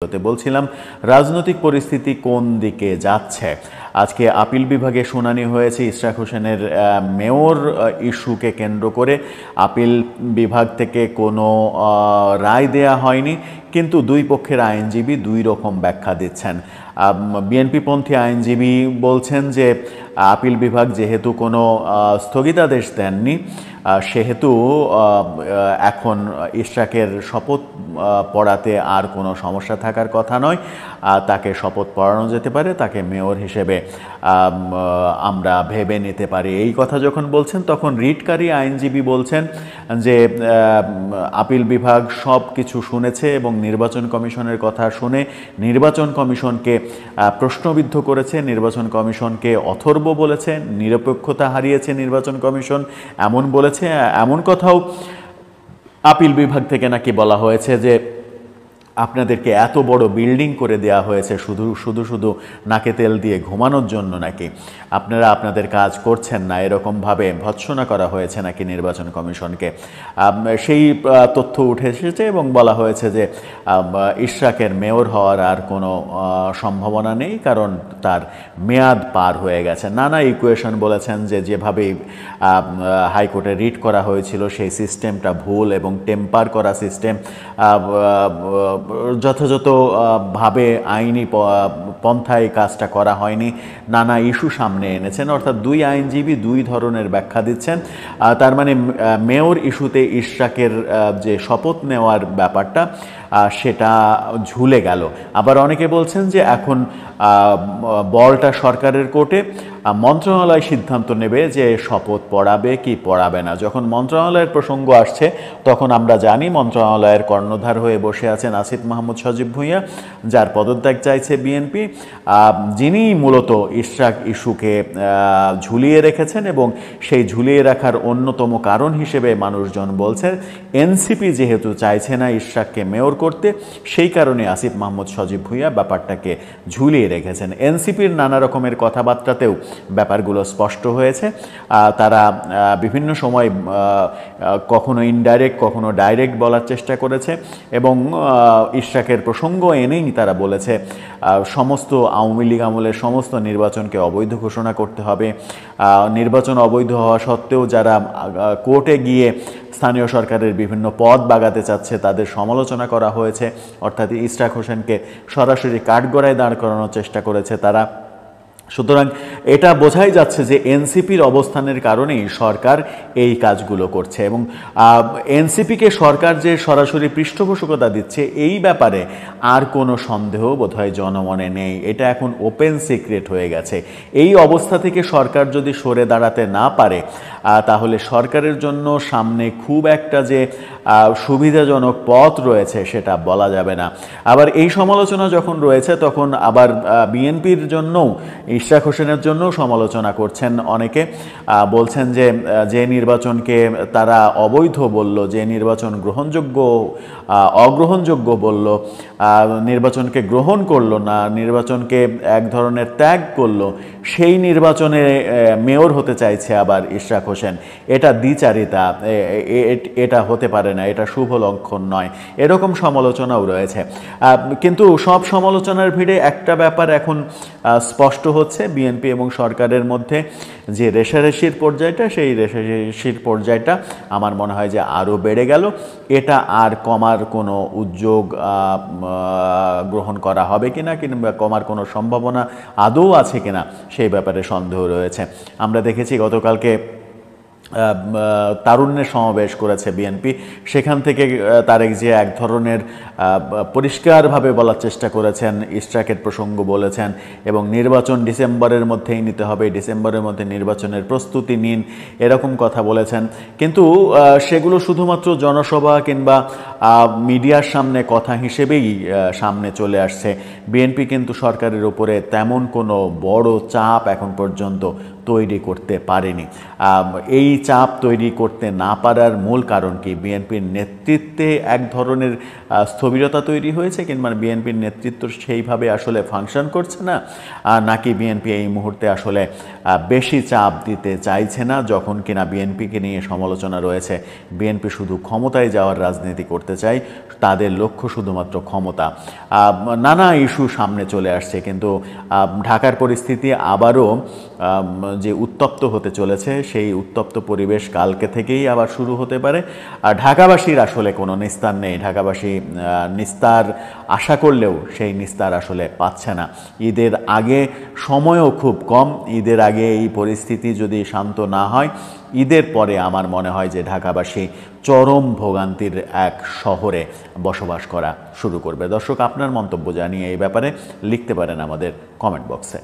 বলছিলাম রাজনৈতিক পরিস্থিতি কোন দিকে যাচ্ছে। আজকে আপিল বিভাগে শুনানি হয়েছে ইশরাক হোসেনের মেয়র ইস্যুকে কেন্দ্র করে। আপিল বিভাগ থেকে কোনো রায় দেয়া হয়নি, কিন্তু দুই পক্ষের আইনজীবী দুই রকম ব্যাখ্যা দিচ্ছেন। বিএনপিপন্থী আইনজীবী বলছেন যে আপিল বিভাগ যেহেতু কোনো স্থগিতাদেশ দেননি, সেহেতু এখন ইশরাকের শপথ পড়াতে আর কোনো সমস্যা থাকার কথা নয়। তাকে শপথ পড়ানো যেতে পারে, তাকে মেয়র হিসেবে আমরা ভেবে নিতে পারি। এই কথা যখন বলছেন, তখন রিটকারী আইনজীবী বলছেন যে আপিল বিভাগ সব কিছু শুনেছে এবং নির্বাচন কমিশনের কথা শুনে নির্বাচন কমিশনকে প্রশ্নবিদ্ধ করেছে, নির্বাচন কমিশনকে অথর্ব বলেছে, নিরপেক্ষতা হারিয়েছে নির্বাচন কমিশন এমন বলেছে। এমন কথাও আপিল বিভাগ থেকে নাকি বলা হয়েছে যে আপনাদেরকে এত বড় বিল্ডিং করে দেয়া হয়েছে শুধু নাকে তেল দিয়ে ঘুমানোর জন্য, নাকি আপনারা আপনাদের কাজ করছেন না, এরকমভাবে ভৎসনা করা হয়েছে নাকি নির্বাচন কমিশনকে। সেই তথ্য উঠে এসেছে এবং বলা হয়েছে যে ইশরাকের মেয়র হওয়ার আর কোনো সম্ভাবনা নেই, কারণ তার মেয়াদ পার হয়ে গেছে। নানা ইকুয়েশন বলেছেন যে যেভাবে হাইকোর্টে রিট করা হয়েছিল সেই সিস্টেমটা ভুল এবং টেম্পার করা সিস্টেম, যথাযথভাবে আইনি পন্থায় কাজটা করা হয়নি, নানা ইস্যু সামনে এনেছেন। অর্থাৎ দুই আইনজীবী দুই ধরনের ব্যাখ্যা দিচ্ছেন। তার মানে মেয়র ইস্যুতে ইশরাকের যে শপথ নেওয়ার ব্যাপারটা সেটা ঝুলে গেল। আবার অনেকে বলছেন যে এখন বলটা সরকারের কোর্টে, মন্ত্রণালয় সিদ্ধান্ত নেবে যে শপথ পড়াবে কি পড়াবে না। যখন মন্ত্রণালয়ের প্রসঙ্গ আসছে, তখন আমরা জানি মন্ত্রণালয়ের কর্ণধার হয়ে বসে আছেন আসিফ মাহমুদ সজীব ভুঁইয়া, যার পদত্যাগ চাইছে বিএনপি, যিনি মূলত ইশরাক ইস্যুকে ঝুলিয়ে রেখেছেন। এবং সেই ঝুলিয়ে রাখার অন্যতম কারণ হিসেবে মানুষজন বলছেন এনসিপি যেহেতু চাইছে না ইশরাককে মেয়র করতে, সেই কারণে আসিফ মাহমুদ সজীব ভুঁইয়া ব্যাপারটাকে ঝুলিয়ে রেখেছেন। এনসিপির নানা রকমের কথাবার্তাতেও ব্যাপারগুলো স্পষ্ট হয়েছে। তারা বিভিন্ন সময় কখনো ইনডাইরেক্ট কখনো ডাইরেক্ট বলার চেষ্টা করেছে এবং ইশরাকের প্রসঙ্গ এনেই তারা বলেছে সমস্ত আওয়ামী লীগ আমলের সমস্ত নির্বাচনকে অবৈধ ঘোষণা করতে হবে। নির্বাচন অবৈধ হওয়া সত্ত্বেও যারা কোর্টে গিয়ে স্থানীয় সরকারের বিভিন্ন পদ বাগাতে চাচ্ছে তাদের সমালোচনা করা হয়েছে। অর্থাৎ ইশরাক হোসেনকে সরাসরি কাঠগড়ায় দাঁড় করানোর চেষ্টা করেছে তারা। সুতরাং এটা বোঝাই যাচ্ছে যে এনসিপির অবস্থানের কারণেই সরকার এই কাজগুলো করছে এবং এনসিপিকে সরকার যে সরাসরি পৃষ্ঠপোষকতা দিচ্ছে এই ব্যাপারে আর কোনো সন্দেহ বোধহয় জনমনে নেই। এটা এখন ওপেন সিক্রেট হয়ে গেছে। এই অবস্থা থেকে সরকার যদি সরে দাঁড়াতে না পারে, তাহলে সরকারের জন্য সামনে খুব একটা যে সুবিধাজনক পথ রয়েছে সেটা বলা যাবে না। আবার এই সমালোচনা যখন রয়েছে, তখন আবার বিএনপির জন্যও ইশরাক হোসেনের জন্য সমালোচনা করছেন অনেকে। বলছেন যে যে নির্বাচনকে তারা অবৈধ বলল, যে নির্বাচন অগ্রহণযোগ্য বলল, নির্বাচনকে গ্রহণ করলো না, নির্বাচনকে এক ধরনের ত্যাগ করলো, সেই নির্বাচনে মেয়র হতে চাইছে আবার ইশরাক হোসেন। এটা দ্বিচারিতা, এটা হতে পারে না, এটা শুভ লক্ষণ নয়, এরকম সমালোচনাও রয়েছে। কিন্তু সব সমালোচনার ভিড়ে একটা ব্যাপার এখন স্পষ্ট হচ্ছে, বিএনপি এবং সরকারের মধ্যে যে রেষারেষির পর্যায়টা, সেই রেষারেষির পর্যায়টা আমার মনে হয় যে আরও বেড়ে গেল। এটা আর কমার কোনো উদ্যোগ গ্রহণ করা হবে কিনা, কিংবা কমার কোনো সম্ভাবনা আদৌ আছে কিনা, সেই ব্যাপারে সন্দেহ রয়েছে। আমরা দেখেছি গতকালকে তারুণ্যের সমাবেশ করেছে বিএনপি, সেখান থেকে তারেক জিয়া এক ধরনের পরিষ্কারভাবে বলার চেষ্টা করেছেন, ইশরাকের প্রসঙ্গ বলেছেন এবং নির্বাচন ডিসেম্বরের মধ্যেই নিতে হবে, ডিসেম্বরের মধ্যে নির্বাচনের প্রস্তুতি নিন, এরকম কথা বলেছেন। কিন্তু সেগুলো শুধুমাত্র জনসভা কিংবা মিডিয়ার সামনে কথা হিসেবেই সামনে চলে আসছে। বিএনপি কিন্তু সরকারের উপরে তেমন কোনো বড় চাপ এখন পর্যন্ত তৈরি করতে পারেনি। এই চাপ তৈরি করতে না পারার মূল কারণ কি? বিএনপির নেতৃত্বে এক ধরনের স্থবিরতা তৈরি হয়েছে, কিংবা বিএনপির নেতৃত্ব সেইভাবে আসলে ফাংশন করছে না, নাকি বিএনপি এই মুহূর্তে আসলে বেশি চাপ দিতে চাইছে না, যখন কিনা বিএনপিকে নিয়ে সমালোচনা রয়েছে বিএনপি শুধু ক্ষমতায় যাওয়ার রাজনীতি করতে চায়, তাদের লক্ষ্য শুধুমাত্র ক্ষমতা। নানা ইস্যু সামনে চলে আসছে, কিন্তু ঢাকার পরিস্থিতি আবারও যে উত্তপ্ত হতে চলেছে, সেই উত্তপ্ত পরিবেশ কালকে থেকেই আবার শুরু হতে পারে। আর ঢাকাবাসীর আসলে কোনো নিস্তার নেই। ঢাকাবাসী নিস্তার আশা করলেও সেই নিস্তার আসলে পাচ্ছে না। ঈদের আগে সময়ও খুব কম। ঈদের আগে এই পরিস্থিতি যদি শান্ত না হয়, ঈদের পরে আমার মনে হয় যে ঢাকাবাসী চরম ভোগান্তির এক শহরে বসবাস করা শুরু করবে। দর্শক, আপনার মন্তব্য জানিয়ে এই ব্যাপারে লিখতে পারেন আমাদের কমেন্ট বক্সে।